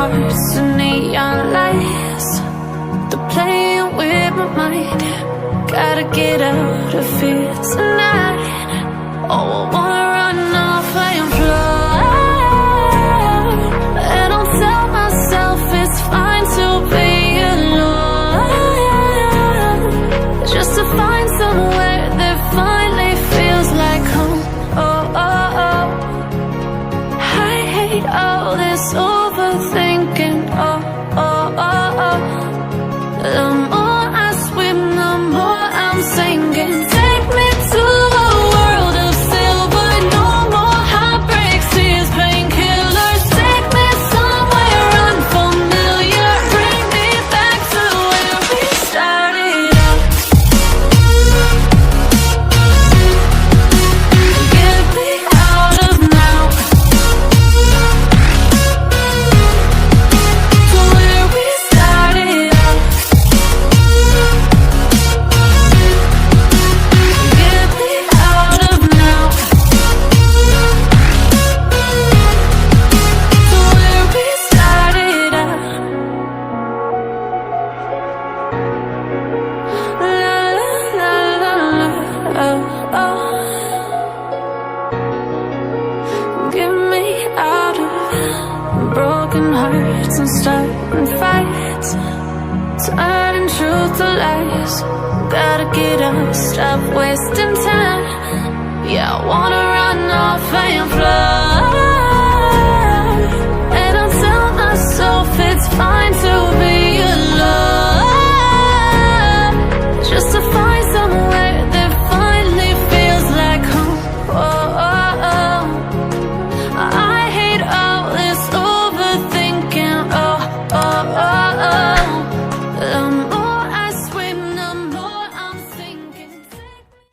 hearts to neon lights. They're playing with my mind. Gotta get out of here tonight. Oh, I wanna run off and fly. And I'll tell myself it's fine to be alone, just to find somewhere that finally feels like home. Oh, oh, oh. I hate all this overthinking. Oh, oh, oh, oh. The more I swim, the more I'm sinking. Take me to a world of silver. No more heartbreaks, tears, painkillers. Take me somewhere unfamiliar. Bring me back to where we started out. Get me out of now, to where we started out. Get me out of now, to where we started out. La la la la la, oh, oh. Get me out of broken hearts and starting fights, turning truth to lies. Gotta get up, stop wasting time. Yeah, I wanna run off and fly.